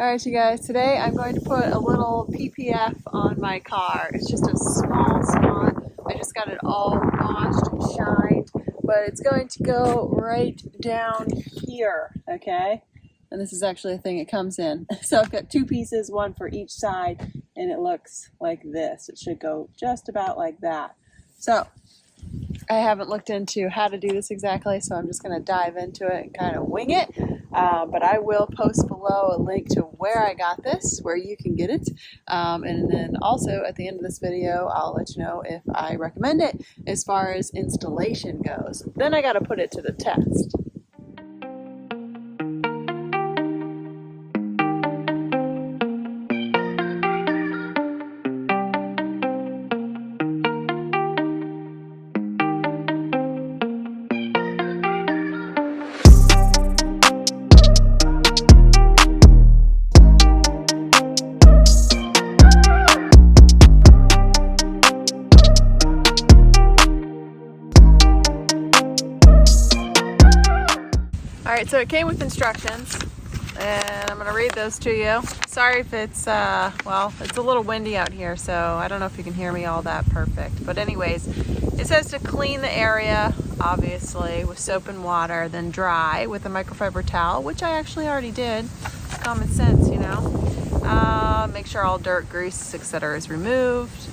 Alright you guys, today I'm going to put a little PPF on my car. It's just a small spot. I just got it all washed and shined, but it's going to go right down here, okay? And this is actually a thing it comes in. So I've got two pieces, one for each side, and it looks like this. It should go just about like that. So I haven't looked into how to do this exactly, so I'm just going to dive into it and kind of wing it. But I will post below a link to where I got this, where you can get it. And then also at the end of this video, I'll let you know if I recommend it as far as installation goes. Then I got to put it to the test. Alright, so it came with instructions, and I'm going to read those to you. Sorry if it's, well, it's a little windy out here, so I don't know if you can hear me all that perfect. But anyways, it says to clean the area, obviously, with soap and water, then dry with a microfiber towel, which I actually already did. Common sense, you know. Make sure all dirt, grease, etc. is removed.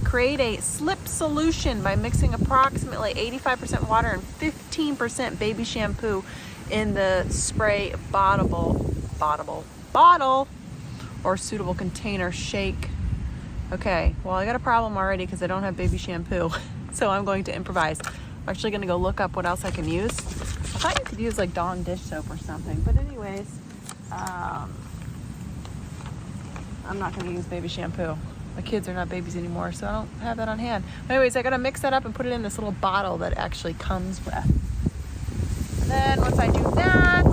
Create a slip solution by mixing approximately 85% water and 15% baby shampoo in the spray bottle or suitable container. Shake. Okay, well I got a problem already because I don't have baby shampoo, so I'm going to improvise. I'm actually going to go look up what else I can use. I thought you could use like Dawn dish soap or something, but anyways, I'm not going to use baby shampoo. My kids are not babies anymore, so I don't have that on hand. Anyways, I gotta mix that up and put it in this little bottle that it actually comes with. And then once I do that,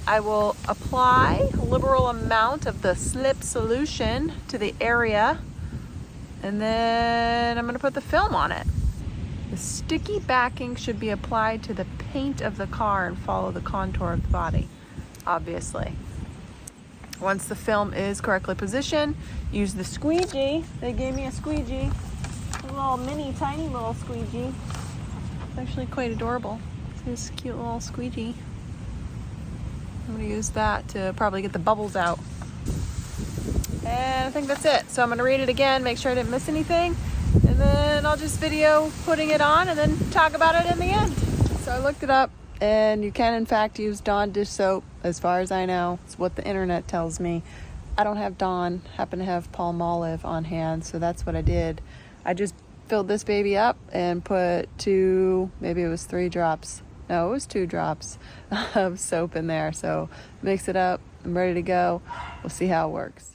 I will apply a liberal amount of the slip solution to the area, and then I'm gonna put the film on it. The sticky backing should be applied to the paint of the car and follow the contour of the body, obviously. Once the film is correctly positioned, use the squeegee. They gave me a squeegee, a little mini, tiny little squeegee. It's actually quite adorable. It's this cute little squeegee. I'm gonna use that to probably get the bubbles out. And I think that's it. So I'm gonna read it again, make sure I didn't miss anything, and then I'll just video putting it on and then talk about it in the end. So I looked it up, and you can in fact use Dawn dish soap, as far as I know. It's what the internet tells me. I don't have Dawn, happen to have Palmolive on hand, so that's what I did. I just filled this baby up and put maybe it was 3 drops. No, it was 2 drops of soap in there. So mix it up, I'm ready to go. We'll see how it works.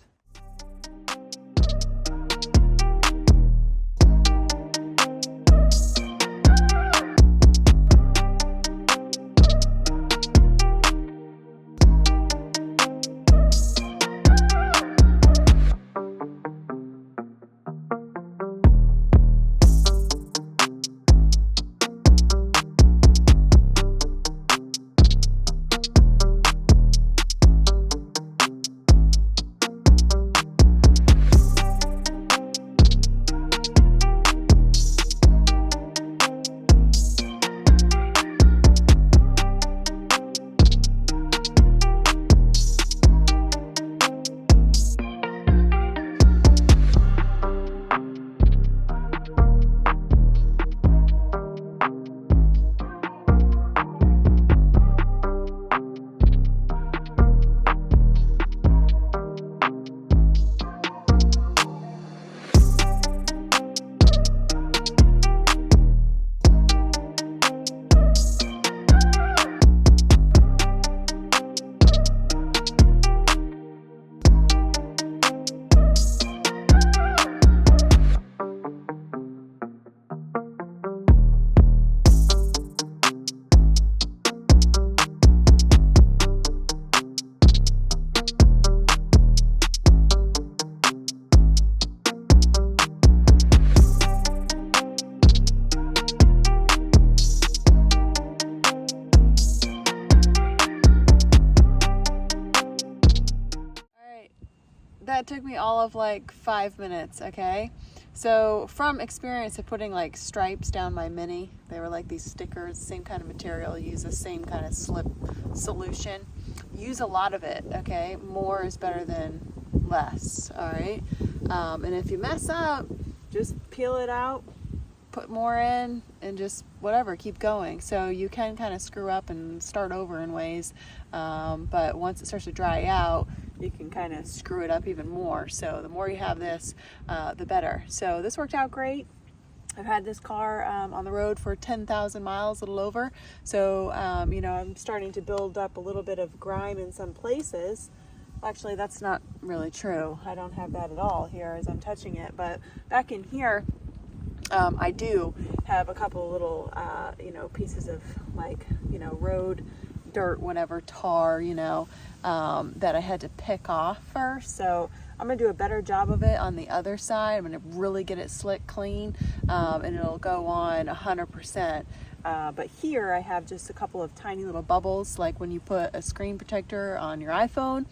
that took me all of like 5 minutes, okay? So from experience of putting like stripes down my Mini, they were like these stickers, same kind of material, use the same kind of slip solution. Use a lot of it, okay? More is better than less, all right? And if you mess up, just peel it out, put more in, and just whatever, keep going. So you can kind of screw up and start over in ways, but once it starts to dry out, you can kind of screw it up even more. So the more you have this, the better. So this worked out great. I've had this car on the road for 10,000 miles, a little over. So, you know, I'm starting to build up a little bit of grime in some places. Actually, that's not really true. I don't have that at all here as I'm touching it. But back in here, I do have a couple little, you know, pieces of like, you know, road dirt, whatever, tar, you know, that I had to pick off first. So I'm gonna do a better job of it on the other side. I'm gonna really get it slick clean, and it'll go on 100%. But here I have just a couple of tiny little bubbles, like when you put a screen protector on your iPhone.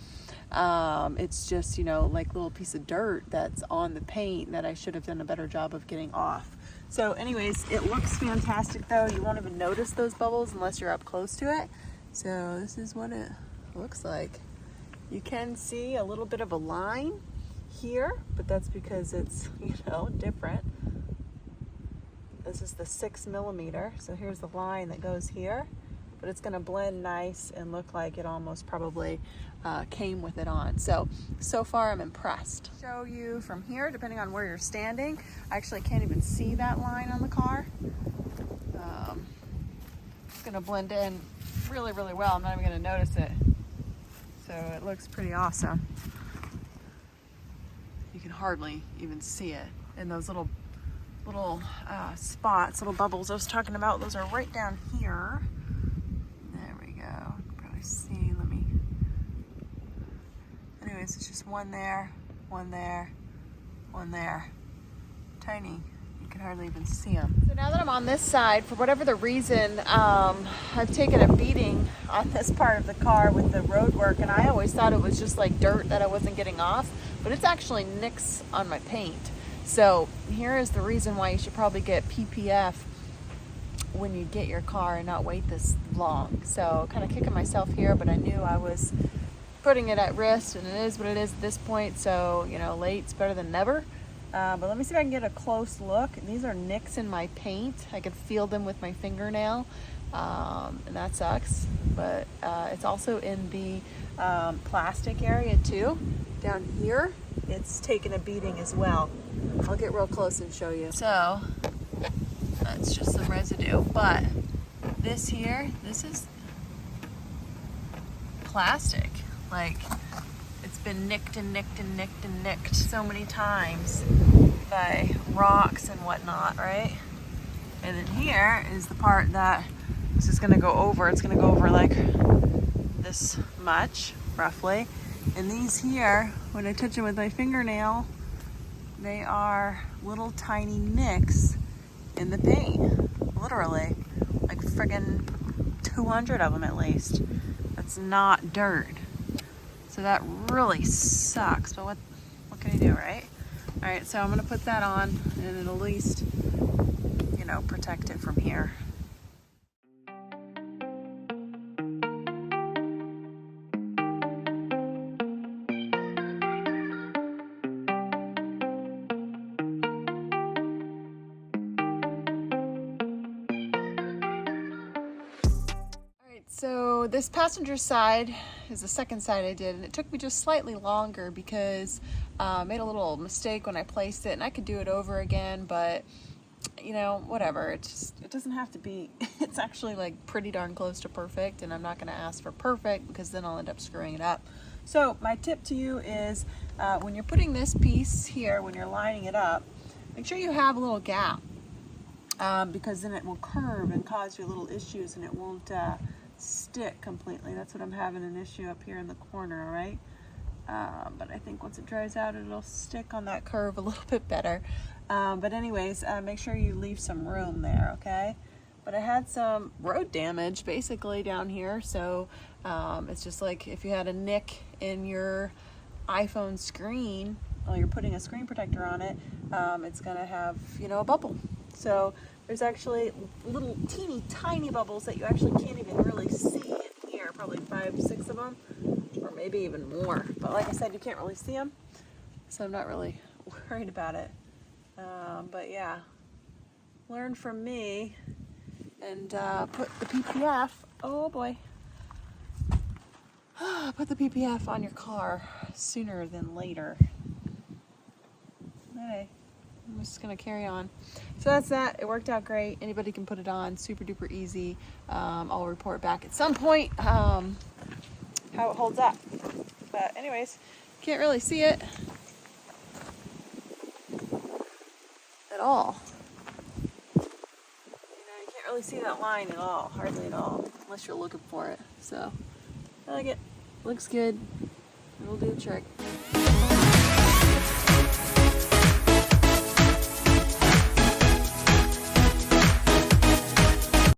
It's just, you know, like little piece of dirt that's on the paint that I should have done a better job of getting off. So anyways, it looks fantastic though. You won't even notice those bubbles unless you're up close to it. So this is what it looks like. You can see a little bit of a line here, but that's because it's, you know, different. This is the 6mm, so here's the line that goes here, but it's gonna blend nice and look like it almost probably came with it on. So far I'm impressed. Show you from here, depending on where you're standing. I actually can't even see that line on the car. It's gonna blend in really, really well. I'm not even gonna notice it. So it looks pretty awesome. You can hardly even see it. And those little spots, little bubbles I was talking about, those are right down here. There we go. You can probably see. Anyways, it's just one there, one there, one there. Tiny. You can hardly even see them. So now that I'm on this side, for whatever the reason, I've taken a beating on this part of the car with the road work, and I always thought it was just like dirt that I wasn't getting off, but it's actually nicks on my paint. So here is the reason why you should probably get PPF when you get your car and not wait this long. So kind of kicking myself here, but I knew I was putting it at risk, and it is what it is at this point. So, you know, late's better than never. But let me see if I can get a close look. These are nicks in my paint. I could feel them with my fingernail, and that sucks. But it's also in the plastic area too. Down here, it's taken a beating as well. I'll get real close and show you. So that's just some residue. But this here, this is plastic. Like, it's been nicked and nicked and nicked and nicked so many times by rocks and whatnot, right? And then here is the part that this is gonna go over. It's gonna go over like this much, roughly. And these here, when I touch them with my fingernail, they are little tiny nicks in the paint, literally. Like friggin' 200 of them at least. That's not dirt. So that really sucks, but what can you do, right? All right, so I'm gonna put that on, and it'll at least, you know, protect it from here. So this passenger side is the second side I did, and it took me just slightly longer because I made a little mistake when I placed it, and I could do it over again, but you know, whatever. It doesn't have to be. It's actually like pretty darn close to perfect, and I'm not going to ask for perfect because then I'll end up screwing it up. So my tip to you is when you're putting this piece here, when you're lining it up, make sure you have a little gap because then it will curve and cause you little issues, and it won't stick completely. That's what I'm having an issue up here in the corner, all right? But I think once it dries out, it'll stick on that curve a little bit better. But anyways, make sure you leave some room there, okay? But I had some road damage basically down here, so it's just like if you had a nick in your iPhone screen, while you're putting a screen protector on it, it's gonna have, you know, a bubble. So there's actually little teeny tiny bubbles that you actually can't even really see in here, probably 5, 6 of them, or maybe even more. But like I said, you can't really see them, so I'm not really worried about it. But yeah, learn from me and put the PPF, oh boy, put the PPF on your car sooner than later. Okay, I'm just gonna carry on. So that's that. It worked out great. Anybody can put it on. Super duper easy. I'll report back at some point how it holds up. But anyways, can't really see it at all. You know, you can't really see that line at all, hardly at all, unless you're looking for it. So I like it. Looks good. It'll do the trick.